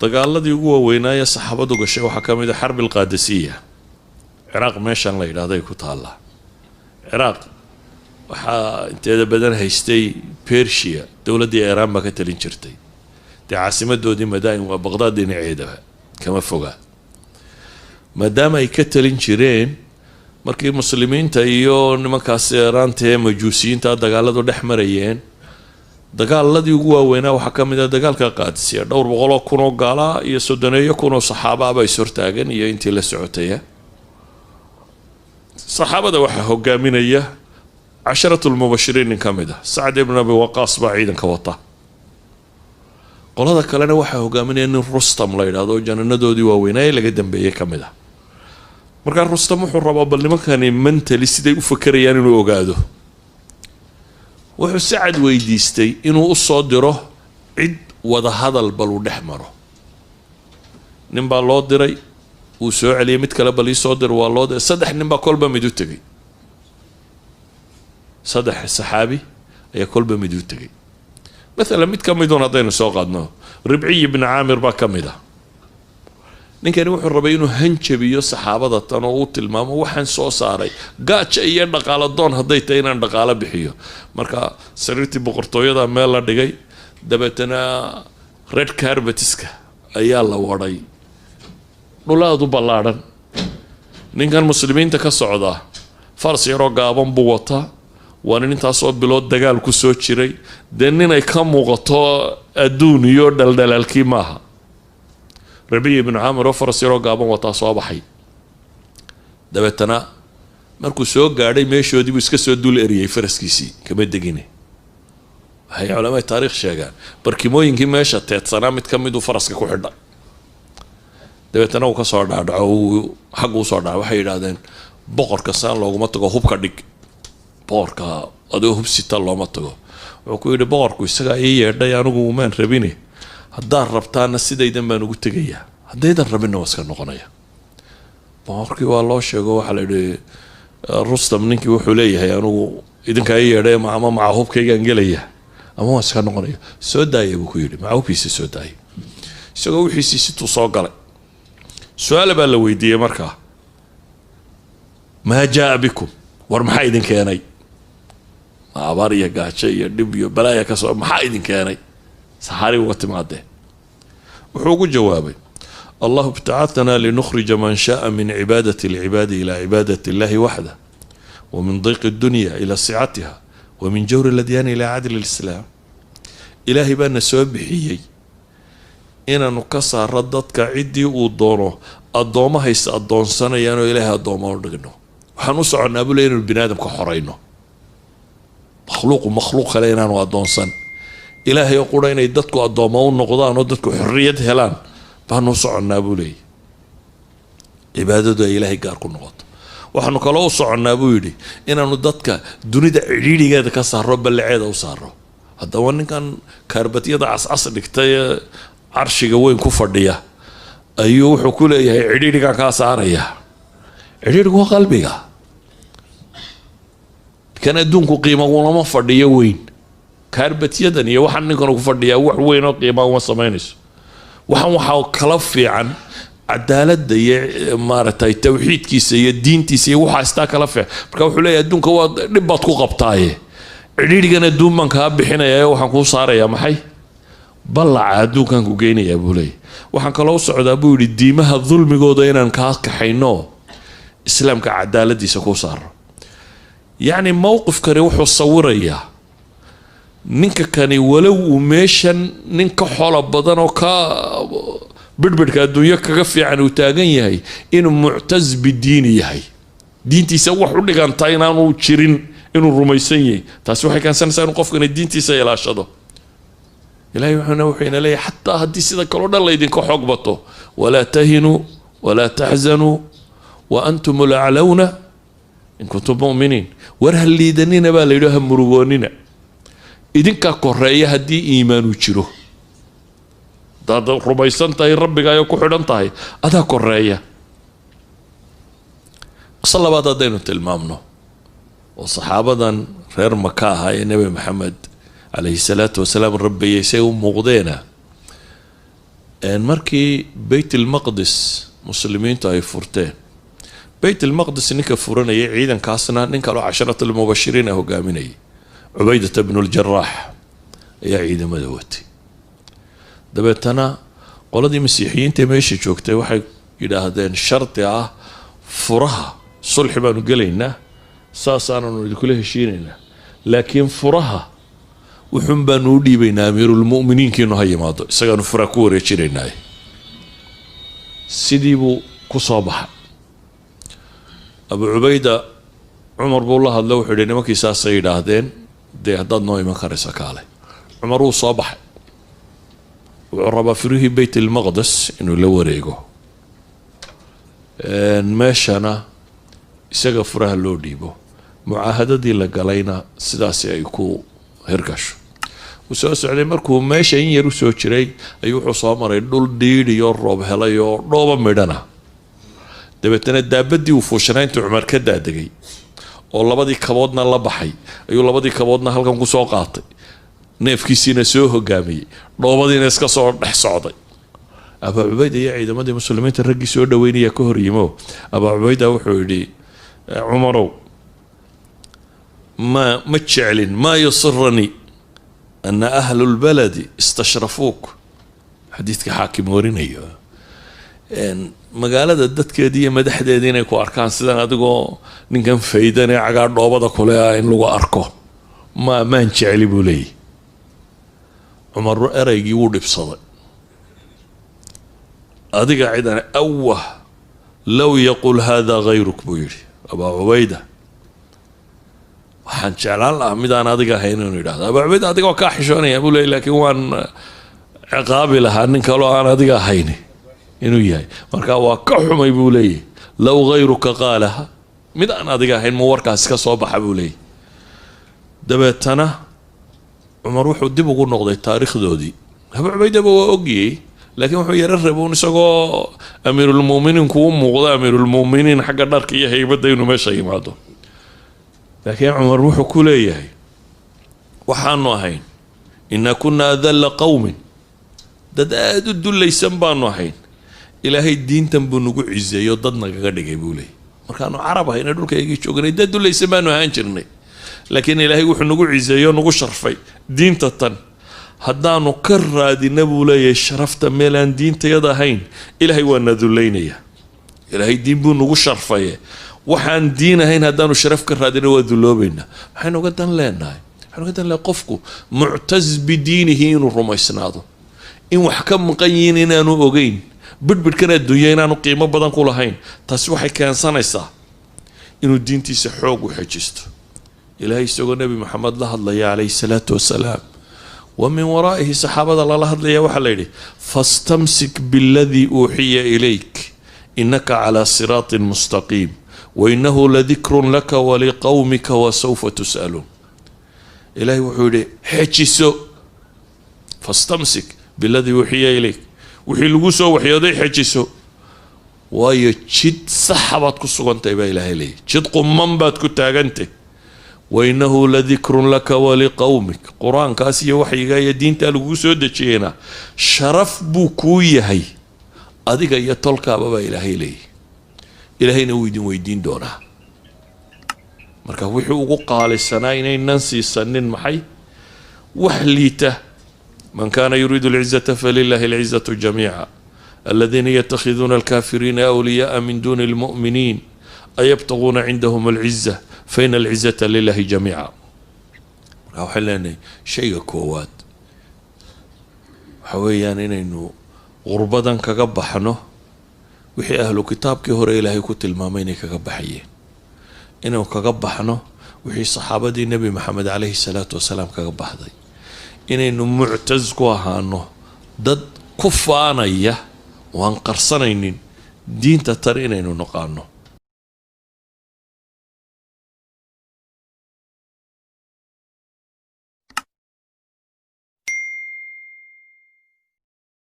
dagaaladii ugu waaweynaa ee saxaabadu gashay waxaa ka mid ah xarb alqaadisiya ciraaq meeshan la yidhaahday ku taalla ciraaq waxaa inteeda badan haystay Persia dowladdii Iiraan baa ka talin jirtay dee caasimadoodii madaa'in waa Baqdaad dhinaceeda kama foga maadaama ay ka talin jireen markii muslimiinta iyo nimankaas Iiraanta ee majuusiyiinta dagaaladu dhex marayeen dagaaladii ugu waaweynaa waxaa ka mid ah dagaalka qaadisiya dhowr boqol oo kun oo gaala iyo 30 kun oo saxaaba ah ay sortaagan iyo intii la socotay saxaabada waxaa hogaaminaya 10 المبشرين كامدة سعد بن أبي وقاص بعيدا كوطة قلنا كلنا واحد هجامين إن رستم لا يرادو جننا دودي وويناي لقدم بيه كامدة مركان رستم حرب باللي ما كان منتل يستدي يفكر يعني إنه وجاده وحسعد ويديستي إنه الصادره عد وده هذا البلو نحمره نبى الله دري وسوء عليه متكلم بالي صادر والله ده صدق نبى كل بمدو تجي صدح الصحابي هي كل بمدو تجي مثلا ميت كم يدون هذين سوقاتنا ربعي بن عامر با كمده ninkan wuxuu rabay inuu hanjabiyo saxaabada tan oo uu tilmaamo waxaan soo saaray gaaja iyo dhaqaale doon haday tahay inaan dhaqaale bixiyo marka sariirtii boqortooyada meel la dhigay dabeetana red carpetiska ayaa la waday dhulaadu ballaaran ninkan muslimiinta ka socda fars yaro gaaban buu wataa waan intaasoo bilood dagaal ku soo jiray deenin ay ka muuqato adduun iyo dhaldhalaalkii maaha ربيع بن عامر وفرس يرو قابن وتا soo baxay dabeetana markuu soo gaadhay meeshoodii buu iska soo dul eriyay faraskiisii kama degine hay culimada taariikh sheegaan barkimooyinkii meesha teedsanaa mid ka mid uu faraska ku xidhay dabeetana uu ka soo dhaadhaco xaq uu soo dhaadhaco waxay yiraahdeen boqorka saan looguma tago hubka dhig boqorka adoo hubsita looma tago wuxuu ku yiri boqorku isaga ay yeedhay anigu umaan rabine haddaan rabtaana sidaydan baan ugu tegayaa haddaydan rabinna waa iska noqonaya boqorkii waa loo sheego waxaa la yidhi rustam ninkii wuxuu leeyahay anigu idinkaa i yeedhay ama maca hubkaygaan gelaya ama waa iska noqonaya soo daaya buu ku yidhi maca hubkiisa soo daaya isagoo wixiisii situu soo galay su-aala baa la weydiiyey markaa maa jaa bikum war maxaa idin keenay ma abaar iyo gaajo iyo dhib iyo balaaya ka soo maxaa idin keenay سحاري وتماده وحوق جوابي الله ابتعثنا لنخرج من شاء من عبادة العباد إلى عبادة الله وحده ومن ضيق الدنيا إلى سعتها ومن جور الأديان إلى عدل الإسلام إلهي بأن سوبحيي إن نكسر ردتك عدي ودونه الضومة هيس الضون سنة يانو إلهي الضومة ورقنه وحنوسع النابلين البنادم كحرينه مخلوق خلينا والضون سنة إلهي يقول إن يدتكو الضوء النقضان ودتكو حرية هلان بانو صعنا بولي عبادة إلهي قاركو النقض وحنو كلاو صعنا بولي إن ندتك دوني دا عريري قادة كسر رب اللي عيدا وصاره هذا وان كان كاربتية دا عص نكتايا عرشي قوين كفر ديا أيوه حكولة يا عريري كاسار يا عريري هو قلبي كان دونكو قيمة ولا ما فردية وين كاربتيدن iyo waxan ninkan ku fadhiyaa wax weyn oo qiimo uma sameynayso waxa kala fiican cadaaladda iyo maartay tawxiidkiisa iyo diintiisa iyo waxa istaa kala fiican marka wuxuu leeyahay adduunka waa dhibad ku qabtaaye ciriirigana duuman ka bixinaya waxaan ku saaraya maxay balaca adduunkan ku geynaya buu leeyahay waxaan kala u socdaa buu yiri diimaha dulmigooda inaan ka kaxayno islaamka cadaaladiisa ku saaro yani mowqifkani wuxuu sawirayaa ninka kani walow uu meeshan ninka xoolo badan oo ka birbirka adduunyo kaga fiican uu taagan yahay inuu muctaz bidiin yahay diintiisa wax u dhigantay inaanu jirin inuu rumaysan yahay taasi waxay keensanaysaa inuu qofkani diintiisa ilaashado ilaahay wuxuu leeyahay xataa haddii sida kale oo dhan laydinka xoog bato walaa tahinuu walaa taxzanuu wa antum alaclawna in kuntum mu'miniin war haliidanina baa layidhi ha murugoonina idinka koreeya haddii iimaanu jiro dad rumaysan tahay rabbiga ay ku xidhan tahay adaa koreeya salawaad adaynu tilmaamno oo saxaabadan reer Maka ah ee Nabi Muhammad alayhi salatu wasalaam rabbi yeesay u muuqdeena markii Bayt al-Maqdis muslimiintu ay furteen Bayt al-Maqdis ninka furanayay ciidankaasna nin kale oo 10 al-mubashirin hogaaminayay Ubaydah ibn al-Jarrah ayaa ciidamada watay dabeetana qoladii masiixiyiinta meesha joogtay waxay yiraahdeen sharti ah furaha sulx baanu galeynaa saasaanu idinku heshiinaynaa laakiin furaha wuxuun baanu u dhiibaynaa amiirul mu'miniinkiinu ha yimaado isagaanu furaha ku wareejinaynaa sidii buu ku soo baxay Abu Ubayda Umar buu la hadlay wuxuu yidhi nimankii saasay yidhaahdeen dee haddaad noo iman karaysa kaale Umar wuu soo baxay wuxuu rabaa furihii Bayt al-Maqdis inuu la wareego meeshana isaga furaha loo dhiibo mucaahadadii la galayna sidaasi ay ku hirgasho soo socday markuu meesha in yar u soo jiray ayuu wuxuu soo maray dhul dhiidh iyo roob helay oo dhooba midhana dabeetana daabadii uu fuushanaynta Umar ka daadagay oo labadii kaboodna la baxay ayuu labadii kaboodna halkan ku soo qaatay neefkiisina soo hogaamiyay dhoobadiina iska soo dhex socday Abu Ubayda iyo ciidamadii muslimiinta ragii soo dhaweynaya ka hor yimo Abu Ubayda wuxuu yidhi Umarow ما تشعلن ما يصرني أن أهل البلد استشرفوك حديثك حاكم ورينيو إن مقالة دتك دي مدح دينا يكو أركان سيدان أدقو نكن فايداني عقار دوبا كلها إن لغو أركو ما نشعلي بولي عمر أريقي ودي بصدق أدقى عيدان أوه لو يقول هذا غيرك بويري أبا عبيدة waxaan jeclaan lahaa mid aan adiga ahayn inuu yiraahdo Abu Ubayda adiga ka xishoonaya buu leeyahay laakiin waan ciqaabi lahaa nin kale oo aan adiga ahayn inuu yahay marka waa ka xumay buu leeyahay law ghayruka qaalaha mid aan adiga ahayn ma warkaas ka soo baxa buu leeyahay dabeetana Umar wuxuu dib ugu noqday taariikhdoodii Abu Ubayda waa ogiyay laakiin wuxuu yara rabay isagoo amiirul mu'miniin ku muuqda amiirul mu'miniin xagga dharka iyo haybada inuu meesha yimaado لكن عمر وحو كليه وحانو هين إنا كنا أذل قوم داد الدول ليسن بانو هين إلهي الدين تنبو نقو عزة يضدنا قدق يقولي مركانو عرب هين دول كيجي شوغني داد الدول ليسن بانو هين جرني لكن إلهي وحو نقو عزة ينقو شرفي دين تطن هدانو كرا دي نبو لي شرفت ميلان دين تيضا هين إلهي وانا ذلينيا إلهي الدين بو نقو شرفي waxaan diinahayn hadaanu sharaf ka raadina waa duloobayna waxaan uga dan leenahay waxaan uga dan leeyahay qofku mu'taz bidiinihi inuu rumaysnaado in wax ka maqan yihiin inaanu ogeyn bidbidkana adduunya inaanu qiimo badan ku lahayn taasi waxay keensanaysaa inuu diintiisa xoog u xajisto ilaahay isagoo nabi maxamed la hadlaya alayhi salaatu wasalaam wa min waraa'ihi saxaabada la hadlaya waxa la yidhi fastamsik billadhi uuxiya ilayk innaka ala siraatin mustaqiim وإنه لذكر لك ولقومك وسوف تسألون إلهي وحولي حجسو فاستمسك بالذي وحي إليك وحي لغوسو وحي يضي حجسو وايو جد صحبات كسوغان تيبا إلهي لي جد قمان بات كتاغانتي وإنه لذكر لك ولقومك قرآن كاسي وحي غاية دين تالغوسو دجينا شرف بوكوية هاي أديك يطلقا بابا إلهي لي إلهينا ويدين دونا مركا وحي ugu qaalisanaa inaynan siisanin maxay wax liita man kana yuridu al-'izzata falillahi al-'izzatu jami'a alladhina yattakhidhuna al-kafirina awliya'a min duni al-mu'minin ayabtaghuna 'indahum al-'izza fa inna al-'izzata lillahi jami'a marka waxa leenahay shayga koowaad waxa weeyaan inaynu qurbadan kaga baxno wixii ahlu kitaabkii hore ilaahay ku tilmaamay inay kaga baxayeen inuu kaga baxno wixii saxaabadii nabi maxamed calayhi salaatu wasalaam kaga baxday inaynu muctaz ku ahaano dad ku faanaya oo aan qarsanaynin diinta tar inaynu naqaano